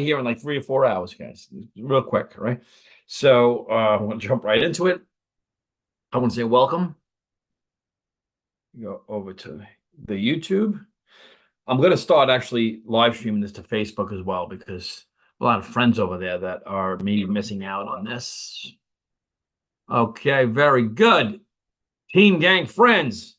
here in like 3 or 4 hours, guys. Real quick, right? So I'm gonna jump right into it. I want to say welcome. Go over to the YouTube. I'm gonna start actually live streaming this to Facebook as well because a lot of friends over there that are maybe missing out on this. Okay, very good. Team gang friends.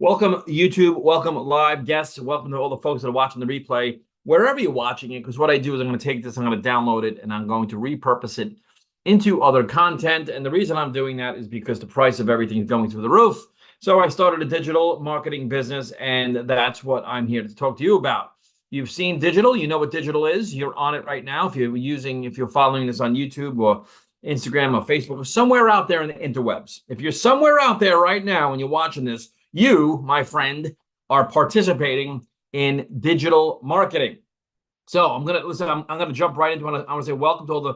Welcome, YouTube. Welcome, live guests. Welcome to all the folks that are watching the replay, wherever you're watching it, because what I do is I'm going to take this, I'm going to download it, and I'm going to repurpose it into other content. And the reason I'm doing that is because the price of everything is going through the roof. So I started a digital marketing business, and that's what I'm here to talk to you about. You've seen digital. You know what digital is. You're on it right now. If you're following this on YouTube or Instagram or Facebook or somewhere out there in the interwebs. If you're somewhere out there right now and you're watching this, you, my friend, are participating in digital marketing. So I'm gonna jump right into it. I'm gonna say welcome to all the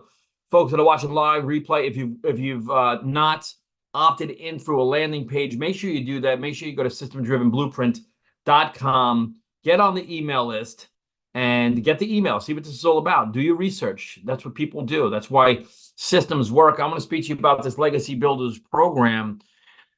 folks that are watching live replay. If you've not opted in through a landing page, make sure you do that. Make sure you go to systemdrivenblueprint.com, get on the email list, and get the email. See what this is all about. Do your research. That's what people do. That's why systems work. I'm going to speak to you about this Legacy Builders program.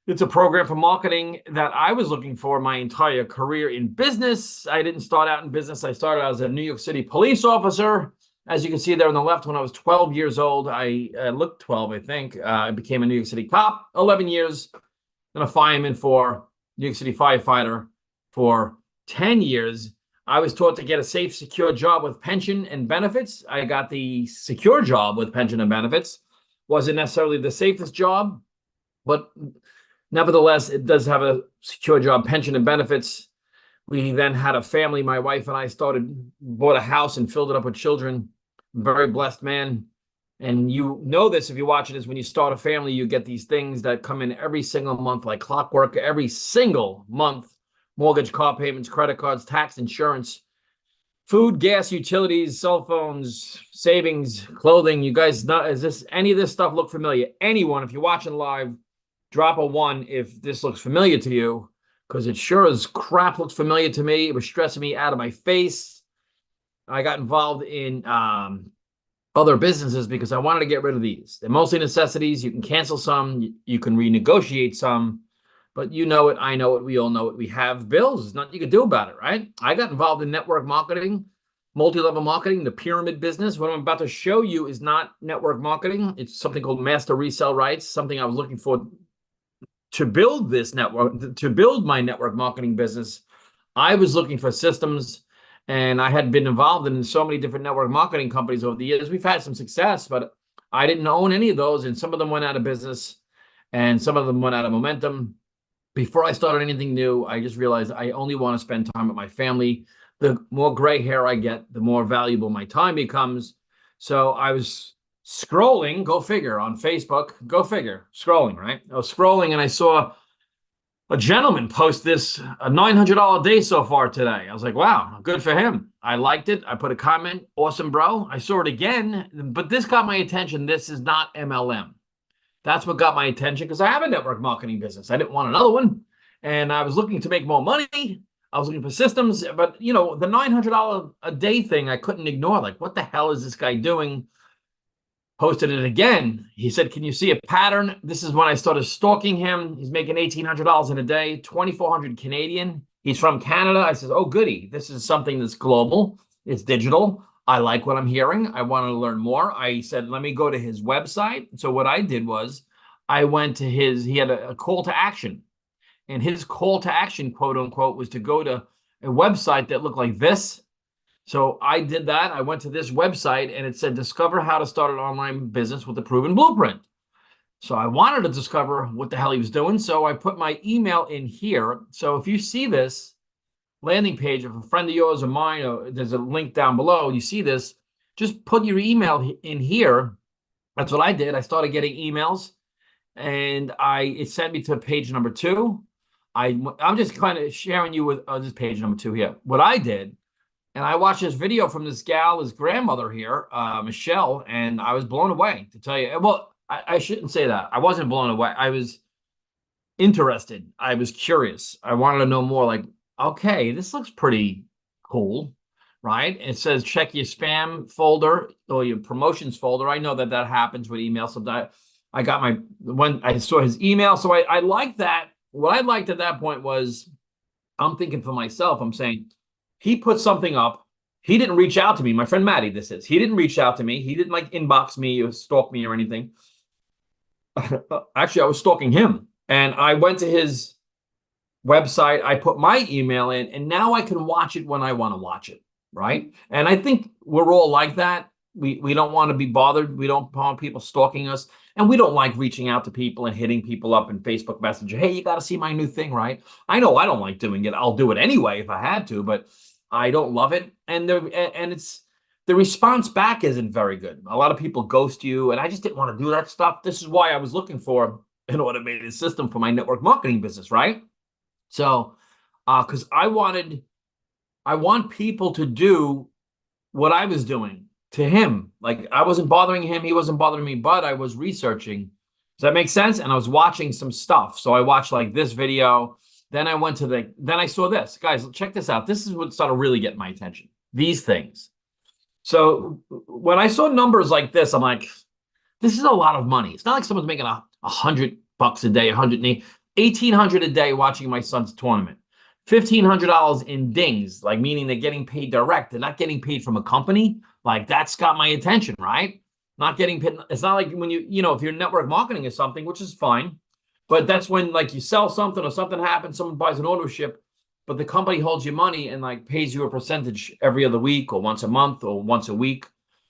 It's a program for marketing that I was looking for my entire career in business. I didn't start out in business. I started out as a New York City police officer. As you can see there on the left, when I was 12 years old, I looked 12, I think. I became a New York City cop, 11 years, then a fireman for New York City firefighter for 10 years. I was taught to get a safe, secure job with pension and benefits. I got the secure job with pension and benefits. Wasn't necessarily the safest job, but nevertheless, it does have a secure job, pension and benefits. We then had a family. My wife and I bought a house and filled it up with children. Very blessed man. And you know this if you're watching this, when you start a family, you get these things that come in every single month, like clockwork, every single month. Mortgage, car payments, credit cards, tax, insurance, food, gas, utilities, cell phones, savings, clothing. You guys, any of this stuff look familiar? Anyone, if you're watching live, drop a 1 if this looks familiar to you, because it sure as crap looks familiar to me. It was stressing me out of my face. I got involved in other businesses because I wanted to get rid of these. They're mostly necessities. You can cancel some. You can renegotiate some. But you know it, I know it, we all know it. We have bills. There's nothing you can do about it, right? I got involved in network marketing, multi-level marketing, the pyramid business. What I'm about to show you is not network marketing. It's something called master resale rights, something I was looking for to build this network, to build my network marketing business. I was looking for systems, and I had been involved in so many different network marketing companies over the years. We've had some success, but I didn't own any of those, and some of them went out of business, and some of them went out of momentum. Before I started anything new, I just realized I only want to spend time with my family. The more gray hair I get, the more valuable my time becomes. So I was scrolling, go figure, on Facebook, go figure, scrolling, right? I was scrolling and I saw a gentleman post this, a $900 day so far today. I was like, wow, good for him. I liked it. I put a comment, awesome, bro. I saw it again, but this got my attention. This is not MLM. That's what got my attention because I have a network marketing business. I didn't want another one. And I was looking to make more money. I was looking for systems. But, you know, the $900 a day thing, I couldn't ignore. Like, what the hell is this guy doing? Posted it again. He said, can you see a pattern? This is when I started stalking him. He's making $1,800 in a day, 2,400 Canadian. He's from Canada. I said, oh, goody. This is something that's global. It's digital. I like what I'm hearing. I want to learn more. I said, let me go to his website. So what I did was I went to he had a call to action. And his call to action, quote unquote, was to go to a website that looked like this. So I did that. I went to this website and it said, discover how to start an online business with a proven blueprint. So I wanted to discover what the hell he was doing. So I put my email in here. So if you see this landing page, if a friend of yours or mine, or there's a link down below, you see this, just put your email in here. That's what I did. I started getting emails and it sent me to page number 2. I'm just kind of sharing you with this page number 2 here. What I did, and I watched this video from this gal, his grandmother here, Michelle, and I was blown away, to tell you. Well, I shouldn't say that. I wasn't blown away. I was interested. I was curious. I wanted to know more. Like, okay, this looks pretty cool, right? It says check your spam folder or your promotions folder. I know that that happens with email. So that I got my when I saw his email, so I like that. What I liked at that point was I'm thinking for myself. I'm saying he put something up. He didn't reach out to me. My friend Maddie, this is. He didn't reach out to me. He didn't like inbox me or stalk me or anything. Actually, I was stalking him, and I went to his website. I put my email in, and now I can watch it when I want to watch it, right? And I think we're all like that. We don't want to be bothered. We don't want people stalking us, and we don't like reaching out to people and hitting people up in Facebook Messenger. Hey, you got to see my new thing, right? I know I don't like doing it. I'll do it anyway if I had to, but I don't love it. And it's the response back isn't very good. A lot of people ghost you, and I just didn't want to do that stuff. This is why I was looking for an automated system for my network marketing business, right? So, because I want people to do what I was doing to him. Like I wasn't bothering him, he wasn't bothering me, but I was researching. Does that make sense? And I was watching some stuff. So I watched like this video. Then I went to then I saw this. Guys, check this out. This is what started really getting my attention. These things. So when I saw numbers like this, I'm like, this is a lot of money. It's not like someone's making $100 a day, 11800 a day watching my son's tournament. $1,500 in dings, like meaning they're getting paid direct. They're not getting paid from a company. Like that's got my attention, right? Not getting paid. It's not like when if you're network marketing or something, which is fine, but that's when like you sell something or something happens, someone buys an auto ship, but the company holds your money and like pays you a percentage every other week or once a month or once a week,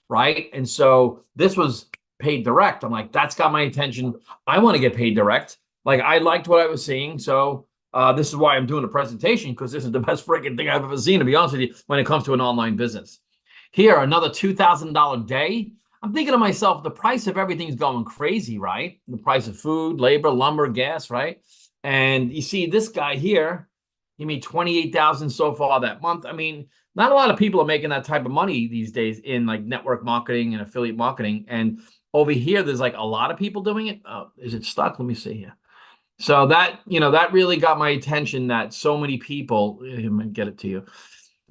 right? And so this was paid direct. I'm like, that's got my attention. I want to get paid direct. Like I liked what I was seeing. So this is why I'm doing a presentation, because this is the best freaking thing I've ever seen, to be honest with you, when it comes to an online business. Here, another $2,000 day. I'm thinking to myself, the price of everything's going crazy, right? The price of food, labor, lumber, gas, right? And you see this guy here, he made 28,000 so far that month. I mean, not a lot of people are making that type of money these days in like network marketing and affiliate marketing. And over here, there's like a lot of people doing it. Is it stuck? Let me see here. So that, that really got my attention, that so many people, let me get it to you,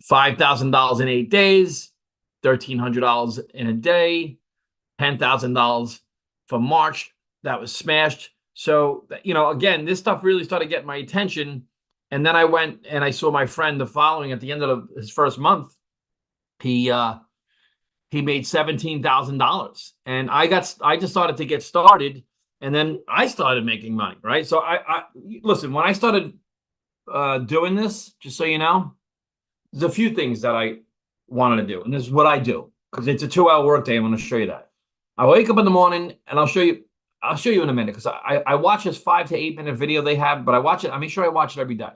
$5,000 in 8 days, $1,300 in a day, $10,000 for March. That was smashed. So, again, this stuff really started getting my attention. And then I went and I saw my friend the following at the end of his first month. He made $17,000, and I just started to get started, and then I started making money, right? So I listen, when I started doing this, just so you know, there's a few things that I wanted to do, and this is what I do, because it's a 2-hour workday. I'm going to show you that. I wake up in the morning, and I'll show you in a minute, because I watch this 5 to 8 minute video they have, but I make sure I watch it every day,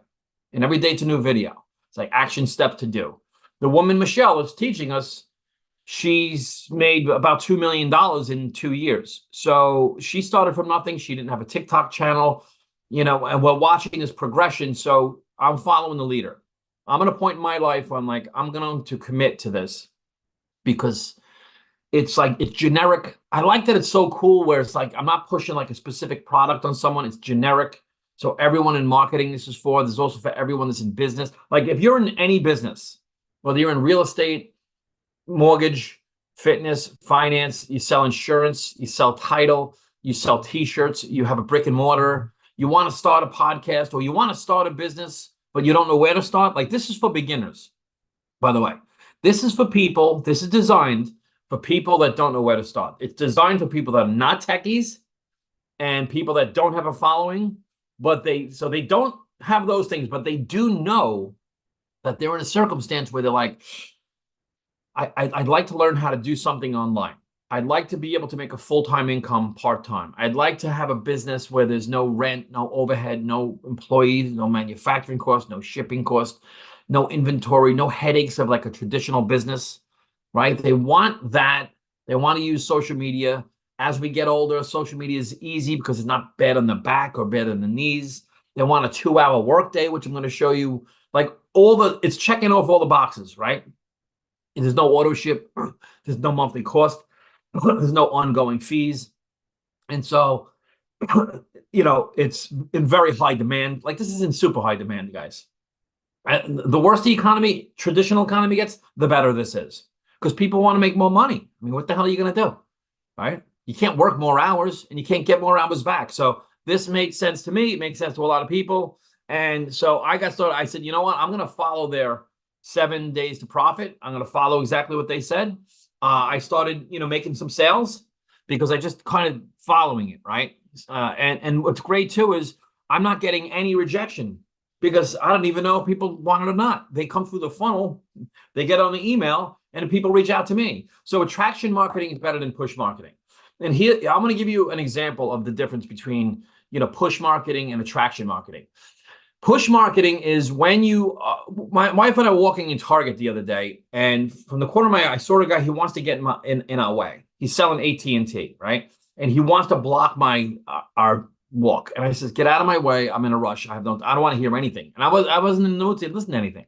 and every day it's a new video. It's like action step to do. The woman Michelle is teaching us. She's made about $2 million in 2 years. So she started from nothing. She didn't have a TikTok channel, and we're watching this progression. So I'm following the leader. I'm at a point in my life where I'm like, I'm going to commit to this, because it's like, it's generic. I like that it's so cool where it's like, I'm not pushing like a specific product on someone. It's generic. So everyone in marketing, this is for. There's also for everyone that's in business. Like if you're in any business, whether you're in real estate, mortgage, fitness, finance, you sell insurance, you sell title, you sell t-shirts, you have a brick and mortar, you want to start a podcast, or you want to start a business, but you don't know where to start. Like this is for beginners, by the way. This is designed for people that don't know where to start. It's designed for people that are not techies and people that don't have a following, but they don't have those things, but they do know that they're in a circumstance where they're like, I'd like to learn how to do something online. I'd like to be able to make a full-time income part-time. I'd like to have a business where there's no rent, no overhead, no employees, no manufacturing costs, no shipping costs, no inventory, no headaches of like a traditional business, right? They want that. They want to use social media. As we get older, social media is easy because it's not bad on the back or bad on the knees. They want a 2-hour workday, which I'm going to show you. Like it's checking off all the boxes, right? And there's no auto ship. There's no monthly cost. There's no ongoing fees. And so, it's in very high demand. Like this is in super high demand, guys. The worse the economy, traditional economy gets, the better this is. Because people want to make more money. I mean, what the hell are you going to do? Right? You can't work more hours and you can't get more hours back. So this makes sense to me. It makes sense to a lot of people. And so I got started. I said, you know what? I'm going to follow their 7 days to profit. I'm going to follow exactly what they said. I started, making some sales because I just kind of following it, right? And what's great too is I'm not getting any rejection because I don't even know if people want it or not. They come through the funnel, they get on the email, and people reach out to me. So attraction marketing is better than push marketing. And here, I'm going to give you an example of the difference between, push marketing and attraction marketing. Push marketing is when you, my wife and I were walking in Target the other day, and from the corner of my eye, I saw a guy who wants to get in our way. He's selling AT&T, right? And he wants to block our walk. And I says, get out of my way. I'm in a rush. I don't want to hear anything. And I wasn't in the mood to listen to anything.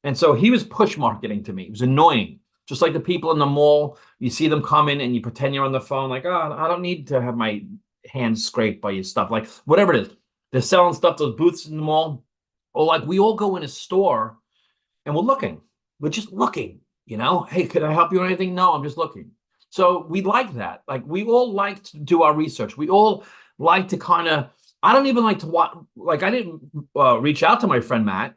And so he was push marketing to me. It was annoying. Just like the people in the mall, you see them come in and you pretend you're on the phone, like, oh, I don't need to have my hands scraped by your stuff. Like whatever it is. They're selling stuff, those booths in the mall. Or like we all go in a store and we're looking. We're just looking, Hey, could I help you with anything? No, I'm just looking. So we like that. Like we all like to do our research. We all like to I don't even like to watch, like I didn't reach out to my friend Matt.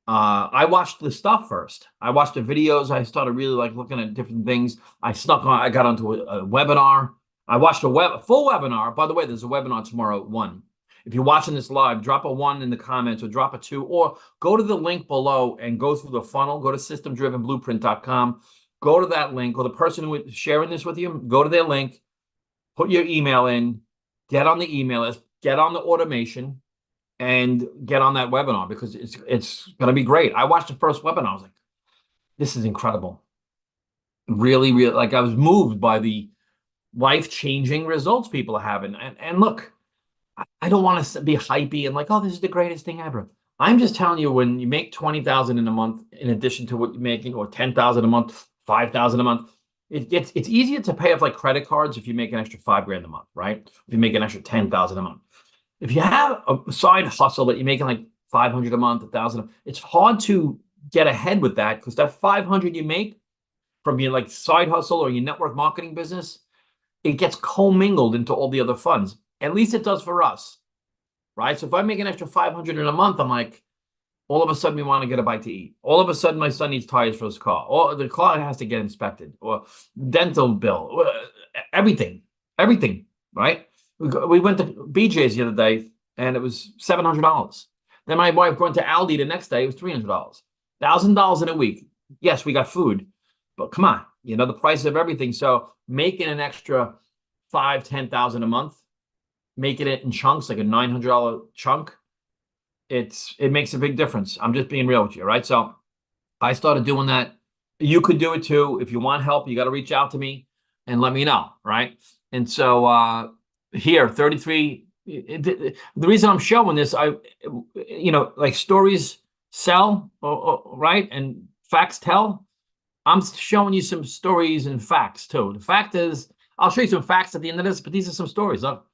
I watched the stuff first. I watched the videos. I started really like looking at different things. I got onto a webinar. I watched a full webinar. By the way, there's a webinar tomorrow at 1. If you're watching this live, drop a 1 in the comments or drop a 2, or go to the link below and go through the funnel. Go to systemdrivenblueprint.com. Go to that link, or the person who is sharing this with you, go to their link, put your email in, get on the email list, get on the automation, and get on that webinar because it's going to be great. I watched the first webinar. I was like, this is incredible. Really, really, like I was moved by the life-changing results people are having. And look, I don't want to be hypey and like, oh, this is the greatest thing ever. I'm just telling you, when you make 20,000 in a month, in addition to what you're making, or 10,000 a month, 5,000 a month, it's easier to pay off like credit cards if you make an extra $5,000 a month, right? If you make an extra 10,000 a month. If you have a side hustle that you're making like 500 a month, 1,000, it's hard to get ahead with that because that 500 you make from your like side hustle or your network marketing business, it gets commingled into all the other funds. At least it does for us, right? So if I make an extra 500 in a month, I'm like, all of a sudden we want to get a bite to eat. All of a sudden my son needs tires for his car, or the car has to get inspected, or dental bill, everything, right? We went to BJ's the other day and it was $700. Then my wife went to Aldi the next day, it was $300. $1,000 in a week. Yes, we got food, but come on, the price of everything. So making an extra $5,000-10,000 a month, making it in chunks, like a $900 chunk, it makes a big difference. I'm just being real with you, right? So I started doing that. You could do it too. If you want help, you got to reach out to me and let me know, right? And so here, 33, the reason I'm showing this, like stories sell, right? And facts tell. I'm showing you some stories and facts too. The fact is, I'll show you some facts at the end of this, but these are some stories. Look,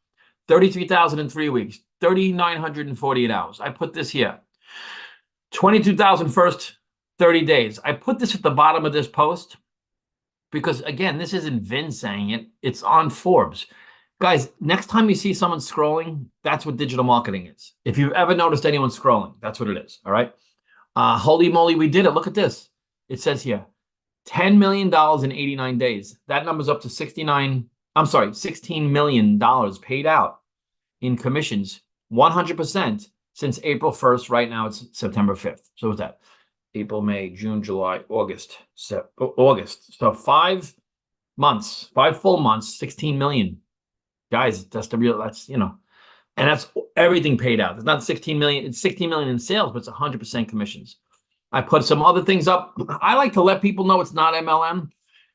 33,000 in 3 weeks, 3,948 hours. I put this here. 22,000 first 30 days. I put this at the bottom of this post because, again, this isn't Vin saying it. It's on Forbes. Guys, next time you see someone scrolling, that's what digital marketing is. If you've ever noticed anyone scrolling, that's what it is, all right? Holy moly, we did it. Look at this. It says here, $10 million in 89 days. That number's up to $16 million paid out in commissions, 100% since April 1st. Right now, it's September 5th. So what's that? April, May, June, July, August. So 5 months, 5 full months, 16 million. Guys, and that's everything paid out. It's not 16 million, it's 16 million in sales, but it's 100% commissions. I put some other things up. I like to let people know it's not MLM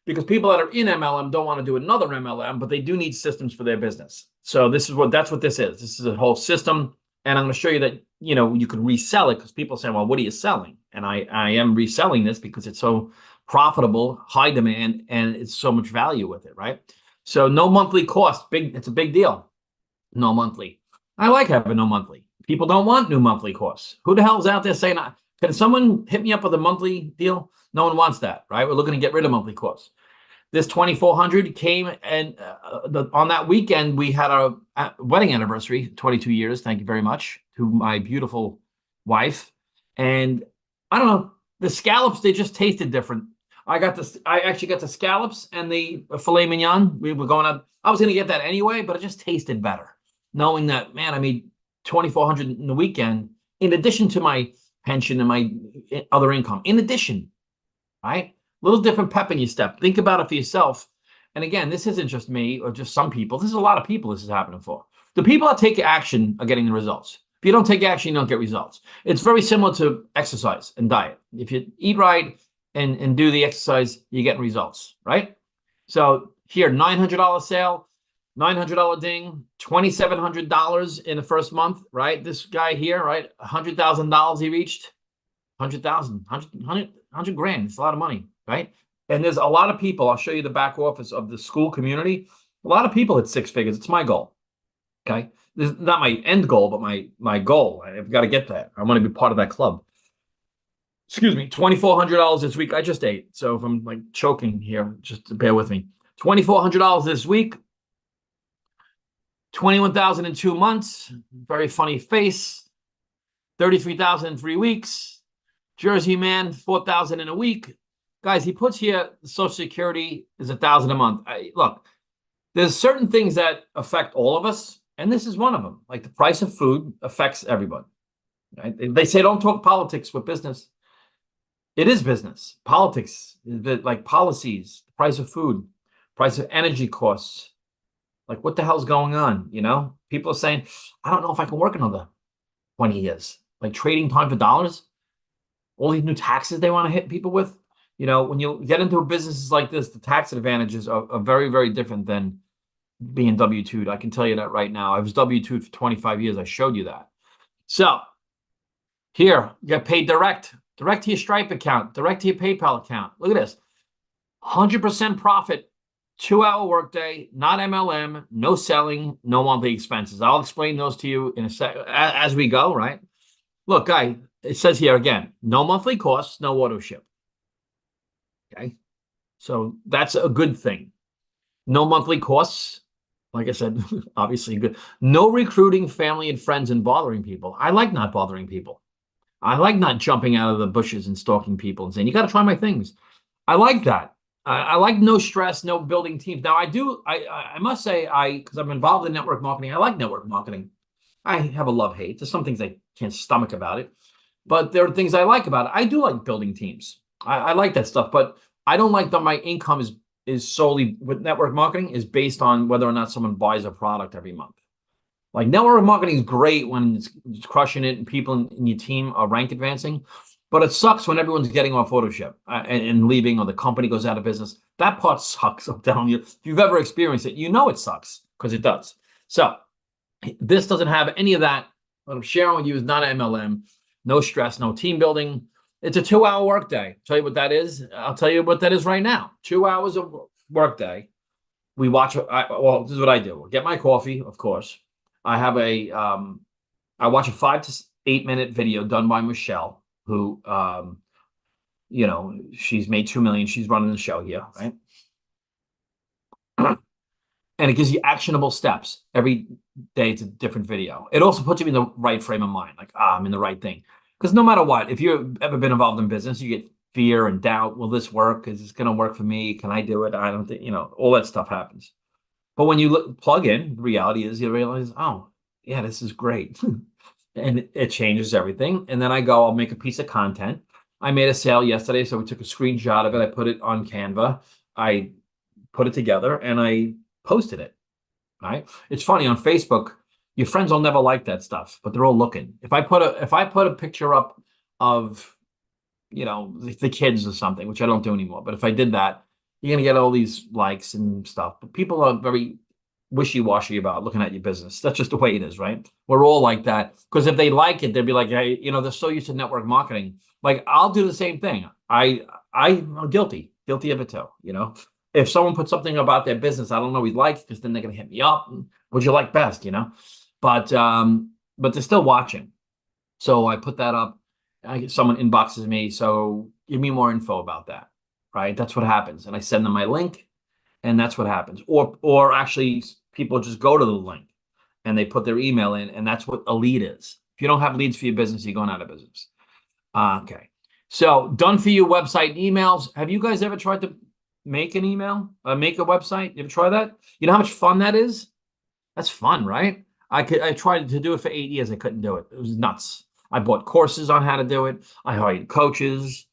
because people that are in MLM don't want to do another MLM, but they do need systems for their business. So that's what this is. This is a whole system. And I'm going to show you that, you could resell it because people say, well, what are you selling? And I am reselling this because it's so profitable, high demand, and it's so much value with it, right? So no monthly cost. It's a big deal. No monthly. I like having no monthly. People don't want new monthly costs. Who the hell is out there saying, Can someone hit me up with a monthly deal? No one wants that, right? We're looking to get rid of monthly costs. This 2,400 came, and on that weekend we had our wedding anniversary, 22 years. Thank you very much to my beautiful wife. And I don't know, the scallops, they just tasted different. I actually got the scallops and the filet mignon. We were going up. I was going to get that anyway, but it just tasted better, knowing that, man, I made 2,400 in the weekend in addition to my pension and my other income. In addition, right? A little different pep in your step. Think about it for yourself. And again, this isn't just me or just some people. This is a lot of people this is happening for. The people that take action are getting the results. If you don't take action, you don't get results. It's very similar to exercise and diet. If you eat right and do the exercise, you get results, right? So here, $900 sale, $900 ding, $2,700 in the first month, right? This guy here, right? $100,000 he reached. 100,000, 100 grand. It's a lot of money, right? And there's a lot of people. I'll show you the back office of the school community. A lot of people hit six figures. It's my goal. Okay. This is not my end goal, but my goal. I've got to get that. I want to be part of that club. Excuse me. $2,400 this week. I just ate. So if I'm like choking here, just bear with me. $2,400 this week. 21,000 in 2 months. Very funny face. 33,000 in 3 weeks. Jersey man, 4,000 in a week. Guys, he puts here Social Security is 1,000 a month. Look, there's certain things that affect all of us, and this is one of them. Like the price of food affects everybody. Right? They say don't talk politics with business. It is business. Politics is like policies, the price of food, price of energy costs. Like what the hell's going on? You know, people are saying, I don't know if I can work another 20 years. Like trading time for dollars. All these new taxes they want to hit people with. You know, when you get into businesses like this, the tax advantages are very, very different than being W-2'd. I can tell you that right now. I was W-2'd for 25 years. I showed you that. So here, you get paid direct to your Stripe account, direct to your PayPal account. Look at this. 100% profit, 2-hour workday, not MLM, no selling, no monthly expenses. I'll explain those to you in a sec as we go, right? Look, guy, it says here again, no monthly costs, no auto ship. Okay. So that's a good thing. No monthly costs. Like I said, obviously good. No recruiting family and friends and bothering people. I like not bothering people. I like not jumping out of the bushes and stalking people and saying, you got to try my things. I like that. I like no stress, no building teams. Now I must say, because I'm involved in network marketing, I like network marketing. I have a love-hate. There's some things I can't stomach about it. But there are things I like about it. I do like building teams. I like that stuff, but I don't like that my income is solely with network marketing is based on whether or not someone buys a product every month. Like network marketing is great when it's crushing it and people in your team are rank advancing, but it sucks when everyone's getting off Photoshop and leaving or the company goes out of business. That part sucks. I'm telling you, if you've ever experienced it, you know it sucks because it does. So this doesn't have any of that. What I'm sharing with you is not an MLM. No stress, no team building. It's a 2-hour workday. Tell you what that is. I'll tell you what that is right now. 2 hours of workday. We watch. Well, this is what I do. Get my coffee, of course. I have I watch a 5 to 8 minute video done by Michelle, who, you know, she's made 2 million. She's running the show here, right? And it gives you actionable steps. Every day it's a different video. It also puts you in the right frame of mind. Like, I'm in the right thing. Because no matter what, if you've ever been involved in business, you get fear and doubt. Will this work? Is this going to work for me? Can I do it? I don't think, you know, all that stuff happens. But when you plug in, the reality is you realize, oh, yeah, this is great. And it changes everything. And then I'll make a piece of content. I made a sale yesterday, so we took a screenshot of it. I put it on Canva. I put it together and I posted it, right? It's funny on Facebook, your friends will never like that stuff, but they're all looking. If I put a picture up of, you know, the kids or something, which I don't do anymore, but if I did that, you're going to get all these likes and stuff. But people are very wishy-washy about looking at your business. That's just the way it is, right? We're all like that. Because if they like it, they'll be like, hey, you know, they're so used to network marketing. Like, I'll do the same thing. I'm guilty of it too, you know? If someone puts something about their business I don't always like, because then they're going to hit me up. What'd you like best, you know? But they're still watching. So I put that up. I get someone inboxes me, so give me more info about that, right? That's what happens. And I send them my link, and that's what happens. Or actually people just go to the link and they put their email in, and that's what a lead is. If you don't have leads for your business, you're going out of business. Okay. So done for you website and emails. Have you guys ever tried to make an email, make a website? You ever try that? You know how much fun that is? That's fun, right? I tried to do it for 8 years. I couldn't do it. It was nuts. I bought courses on how to do it. I hired coaches.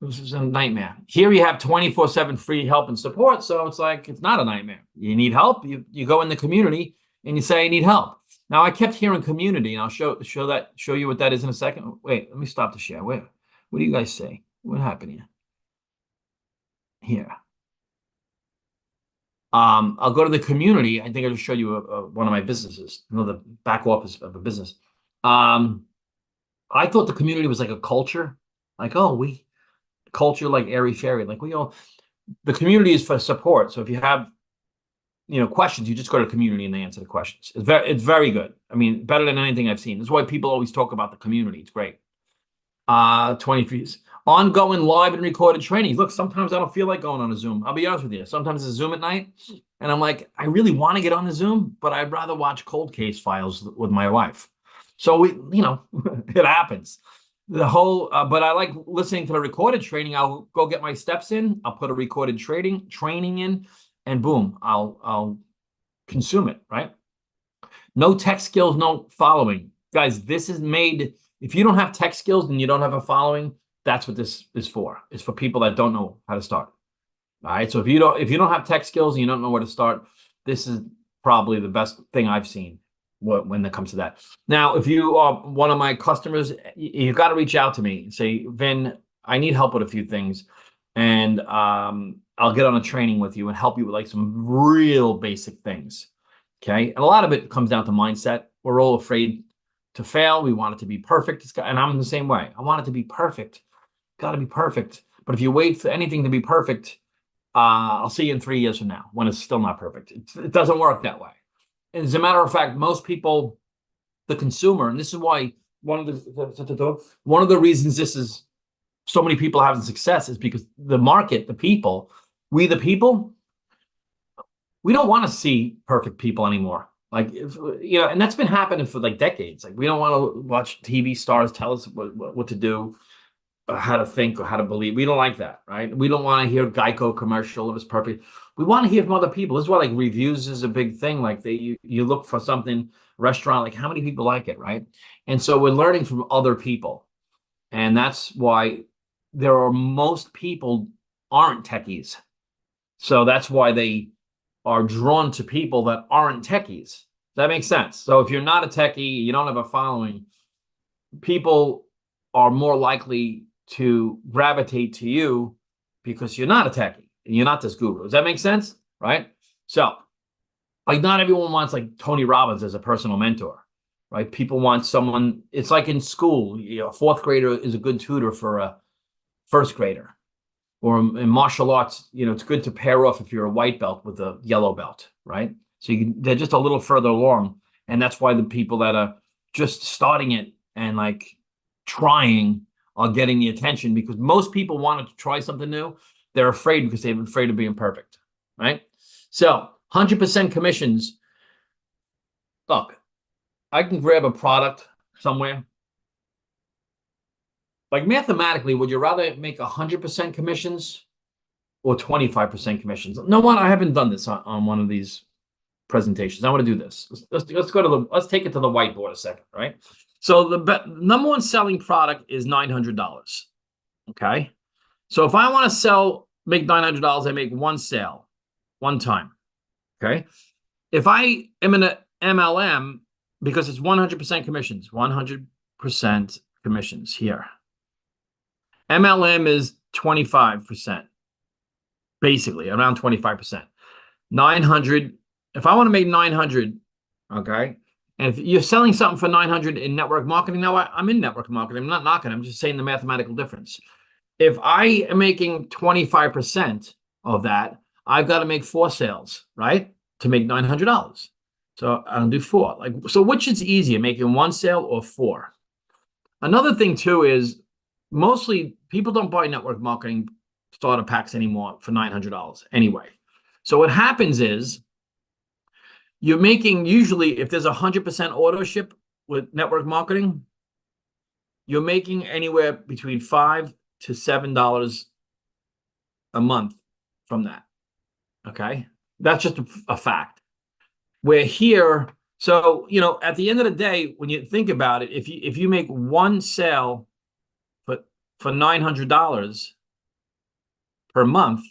It was a nightmare. Here you have 24/7 free help and support. So it's like, it's not a nightmare. You need help, you go in the community and you say, I need help. Now I kept hearing community, and I'll show you what that is in a second. Wait, let me stop the share. Wait, what do you guys say? What happened here? Here. I'll go to the community. I think I'll just show you one of my businesses, the back office of a business. I thought the community was like a culture, like, oh, culture like airy fairy, like the community is for support. So if you have, questions, you just go to the community and they answer the questions. It's very good. I mean, better than anything I've seen. That's why people always talk about the community. It's great. 20 fees. Ongoing live and recorded trainings. Look, sometimes I don't feel like going on a Zoom. I'll be honest with you. Sometimes it's a Zoom at night, and I'm like, I really want to get on the Zoom, but I'd rather watch cold case files with my wife. So it happens. But I like listening to the recorded training. I'll go get my steps in. I'll put a recorded training in, and boom, I'll consume it, right? No tech skills, no following. Guys, this is made, if you don't have tech skills and you don't have a following, that's what this is for. It's for people that don't know how to start. All right. So if you don't have tech skills and you don't know where to start, this is probably the best thing I've seen when it comes to that. Now, if you are one of my customers, you've got to reach out to me and say, Vin, I need help with a few things. And I'll get on a training with you and help you with like some real basic things. Okay. And a lot of it comes down to mindset. We're all afraid to fail. We want it to be perfect. And I'm the same way. I want it to be perfect. Got to be perfect. But if you wait for anything to be perfect, I'll see you in 3 years from now when it's still not perfect. It doesn't work that way. And as a matter of fact, most people, the consumer, and this is why one of the reasons this is so many people having success is because the market, the people, we don't want to see perfect people anymore. Like, and that's been happening for like decades. Like, we don't want to watch TV stars tell us what to do, or how to think, or how to believe. We don't like that, right? We don't want to hear Geico commercial. It was perfect. We want to hear from other people. This is why like reviews is a big thing. Like you look for something, restaurant, like how many people like it, right? And so we're learning from other people. And that's why most people aren't techies. So that's why they are drawn to people that aren't techies. Does that make sense? So if you're not a techie, you don't have a following, people are more likely to gravitate to you because you're not a techie and you're not this guru. Does that make sense? Right? So, like, not everyone wants like Tony Robbins as a personal mentor, right? People want someone, it's like in school, a fourth grader is a good tutor for a first grader. Or in martial arts, it's good to pair off if you're a white belt with a yellow belt, right? So they're just a little further along. And that's why the people that are just starting it and like trying are getting the attention, because most people want to try something new. They're afraid because they're afraid of being perfect, right? So 100% commissions. Look, I can grab a product somewhere. Like mathematically, would you rather make 100% commissions or 25% commissions? No one, I haven't done this on one of these presentations. I want to do this. Let's take it to the whiteboard a second, right? So the number one selling product is $900. Okay. So if I want to make $900, I make one sale, one time. Okay. If I am in an MLM, because it's 100% commissions, 100% commissions here. MLM is 25%, basically around 25%. 900. If I want to make 900, okay. And if you're selling something for 900 in network marketing, now I'm in network marketing. I'm not knocking. I'm just saying the mathematical difference. If I am making 25% of that, I've got to make 4 sales, right, to make $900. So I'll do 4. So which is easier, making 1 sale or 4? Another thing too is mostly people don't buy network marketing starter packs anymore for $900 anyway. So what happens is you're making, usually if there's 100% auto ship with network marketing, you're making anywhere between $5 to $7 a month from that. Okay. That's just a fact. Where here, so at the end of the day, when you think about it, if you make one sale for $900 per month,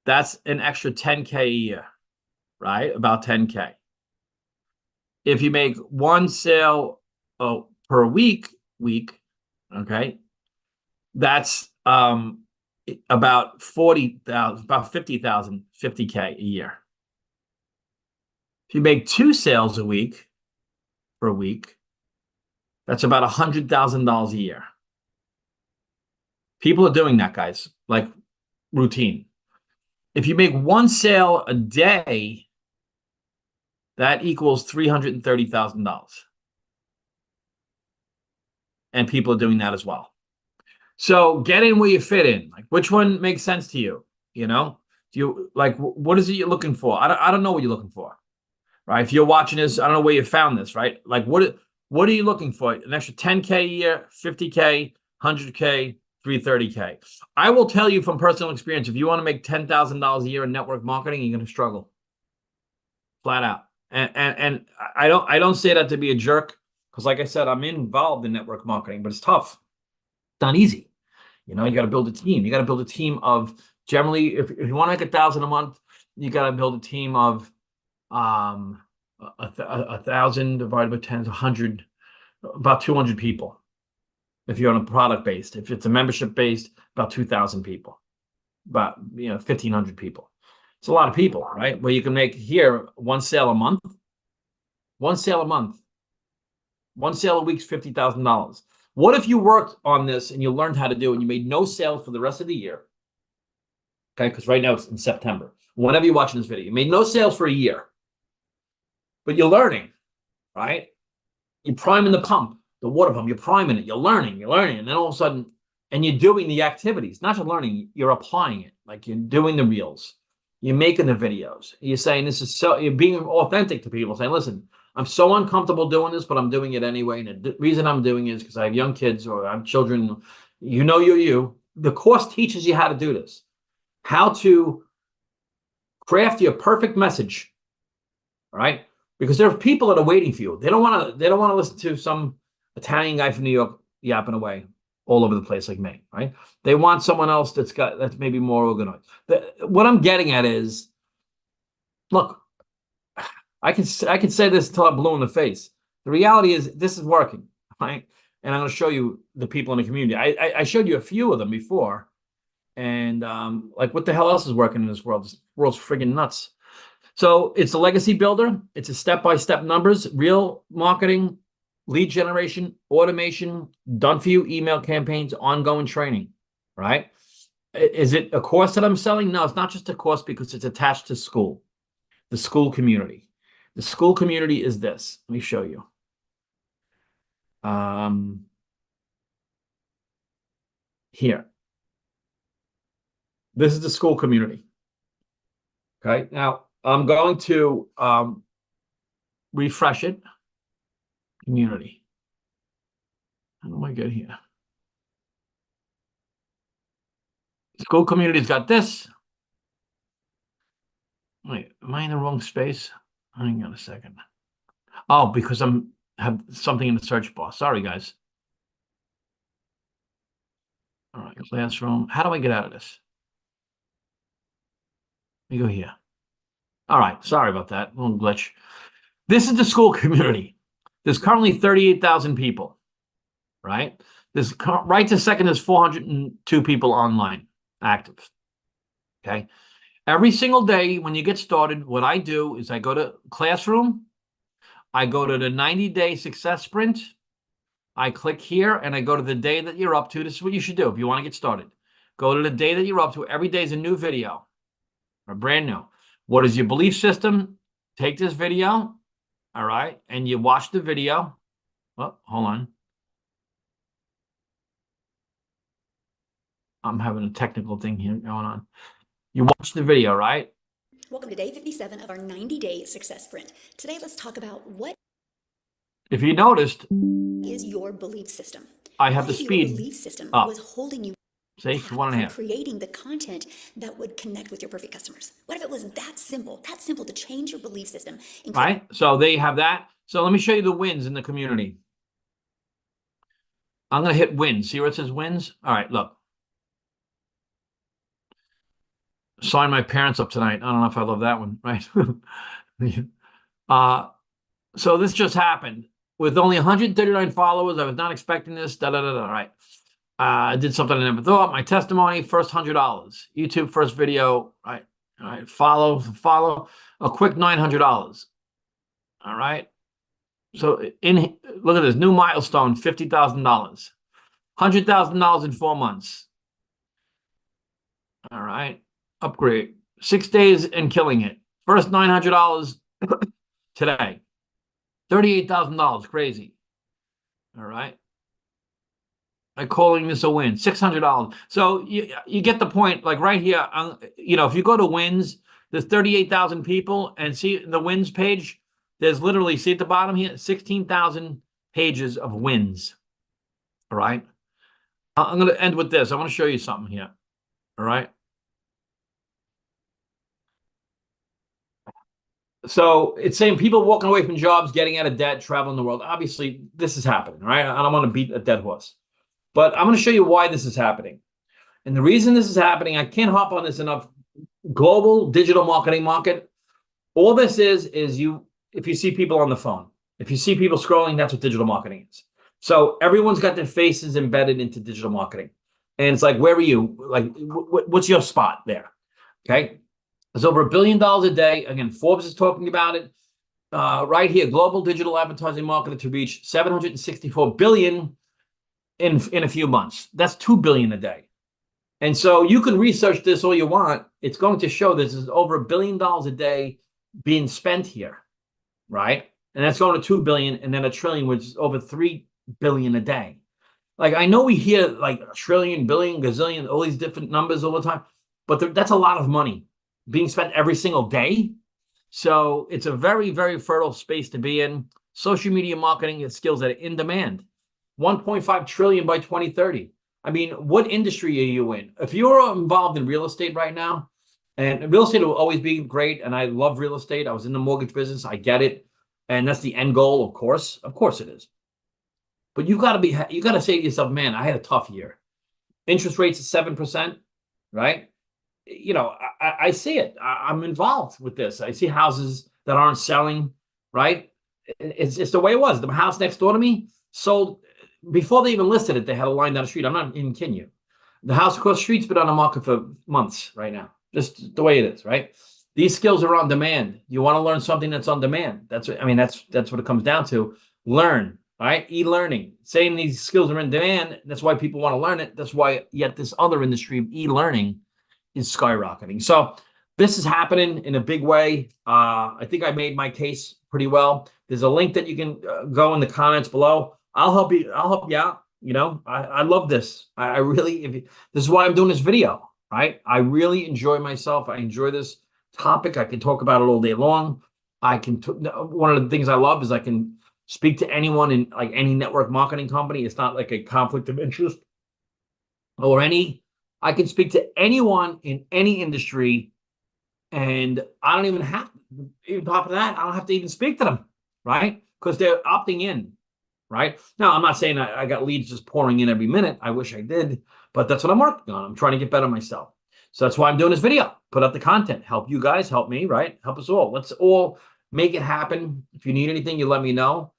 that's an extra 10K a year, right? About 10K. If you make one sale per week, okay, that's about 40,000, about 50,000, 50K a year. If you make two sales a week per week, that's about $100,000 a year. People are doing that, guys, like routine. If you make one sale a day, that equals $330,000. And people are doing that as well. So get in where you fit in. Like, which one makes sense to you? Do you like, what is it you're looking for? I don't know what you're looking for, right? If you're watching this, I don't know where you found this, right? Like, what are you looking for? An extra 10K a year, 50K, 100K, 330K. I will tell you from personal experience, if you want to make $10,000 a year in network marketing, you're going to struggle flat out. And I don't say that to be a jerk, because like I said, I'm involved in network marketing, but it's tough. It's not easy. You got to build a team. You got to build a team of, generally, if you want to make 1,000 a month, you got to build a team of 1,000 divided by 10 is 100, about 200 people. If you're on a product based, if it's a membership based, about 2,000 people, about 1,500 people. It's a lot of people, right? Where you can make here one sale a month, one sale a month, one sale a week's $50,000. What if you worked on this and you learned how to do it and you made no sales for the rest of the year? Okay, because right now it's in September. Whenever you're watching this video, you made no sales for a year, but you're learning, right? You're priming the pump, the water pump, you're priming it, you're learning, and then all of a sudden, and you're doing the activities, not just learning, you're applying it. Like you're doing the reels, you're making the videos, you're saying this is so, you're being authentic to people, saying, listen, I'm so uncomfortable doing this, but I'm doing it anyway. And the reason I'm doing it is because I have young kids or I have children. You. The course teaches you how to do this, how to craft your perfect message. All right. Because there are people that are waiting for you. They don't want to listen to some Italian guy from New York yapping away all over the place like me, right? They want someone else that's maybe more organized. What I'm getting at is, look, I can say this until I'm blue in the face. The reality is this is working, right? And I'm going to show you the people in the community. I showed you a few of them before, and like, what the hell else is working in this world? This world's friggin' nuts. So it's a legacy builder. It's a step-by-step numbers, real marketing, lead generation, automation, done for you email campaigns, ongoing training, right? Is it a course that I'm selling? No, it's not just a course because it's attached to school, the school community. The school community is this. Let me show you. Here. This is the school community. Okay. Now I'm going to refresh it. Community. How do I get here? School community's got this. Wait, am I in the wrong space? Hang on a second. Oh, because have something in the search bar. Sorry, guys. All right, classroom. How do I get out of this? Let me go here. All right, sorry about that. A little glitch. This is the school community. There's currently 38,000 people, right? Right to second, there's 402 people online active. Okay. Every single day when you get started, what I do is I go to Classroom, I go to the 90-day success sprint, I click here, and I go to the day that you're up to. This is what you should do if you want to get started. Go to the day that you're up to. Every day is a new video, or brand new. What is your belief system? Take this video, all right, and you watch the video. Oh, hold on. I'm having a technical thing here going on. You watched the video, right? Welcome to day 57 of our 90-day success sprint. Today, let's talk about what If you noticed, is your belief system. I have What the if your speed belief system up. was holding you See, back one and a from half. creating the content that would connect with your perfect customers? What if it was that simple to change your belief system? Right? So they have that. So let me show you the wins in the community. I'm going to hit wins. See where it says wins? All right, look. Sign my parents up tonight. I don't know if I love that one, right? So this just happened. With only 139 followers, I was not expecting this. Right. I did something I never thought. My testimony, first $100. YouTube first video. Right. All right. Follow. A quick $900. All right. So look at this new milestone, $50,000. $100,000 in 4 months. All right. Upgrade. 6 days and killing it. First $900 today. $38,000. Crazy. All right. I'm calling this a win. $600. So you get the point. Like right here, if you go to wins, there's 38,000 people, and see the wins page. There's literally, see at the bottom here, 16,000 pages of wins. All right. I'm going to end with this. I want to show you something here. All right. So it's saying people walking away from jobs, getting out of debt, traveling the world. Obviously, this is happening, right? I don't want to beat a dead horse, but I'm going to show you why this is happening. And the reason this is happening, I can't hop on this enough. Global digital marketing market. All this is if you see people on the phone, if you see people scrolling, that's what digital marketing is. So everyone's got their faces embedded into digital marketing. And it's like, where are you? Like, what's your spot there? Okay. It's over $1 billion a day. Again, Forbes is talking about it right here. Global digital advertising market to reach 764 billion in a few months. That's 2 billion a day. And so you can research this all you want. It's going to show this is over $1 billion a day being spent here, right? And that's going to 2 billion, and then a trillion, which is over 3 billion a day. Like, I know we hear like a trillion, billion, gazillion, all these different numbers all the time, but that's a lot of money being spent every single day. So it's a very, very fertile space to be in. Social media marketing is skills that are in demand. 1.5 trillion by 2030. I mean, what industry are you in? If you're involved in real estate right now, and real estate will always be great, and I love real estate. I was in the mortgage business. I get it. And that's the end goal, of course. Of course it is. But you got to say to yourself, man, I had a tough year. Interest rates at 7%, right? I see it. I'm involved with this. I see houses that aren't selling, right? It's the way it was. The house next door to me sold before they even listed it. They had a line down the street. I'm not even kidding you. The house across the street's been on the market for months right now. Just the way it is, right? These skills are on demand. You want to learn something that's on demand. That's what it comes down to. Learn, right? E-learning. Saying these skills are in demand. That's why people want to learn it. That's why yet this other industry of e-learning is skyrocketing. So this is happening in a big way. I think I made my case pretty well. There's a link that you can go in the comments below. I'll help you out. I love this. I really, this is why I'm doing this video, right? I really enjoy myself. I enjoy this topic. I can talk about it all day long. One of the things I love is I can speak to anyone in like any network marketing company. It's not like a conflict of interest or I can speak to anyone in any industry, and I don't even have, on top of that, I don't have to even speak to them, right? Because they're opting in, right? Now, I'm not saying I got leads just pouring in every minute. I wish I did, but that's what I'm working on. I'm trying to get better myself. So that's why I'm doing this video, put out the content, help you guys, help me, right? Help us all. Let's all make it happen. If you need anything, you let me know.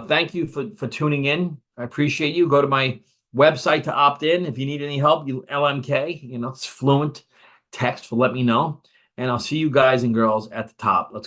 Thank you for tuning in. I appreciate you. Go to my website to opt in. If you need any help, LMK, it's fluent text for let me know. And I'll see you guys and girls at the top. Let's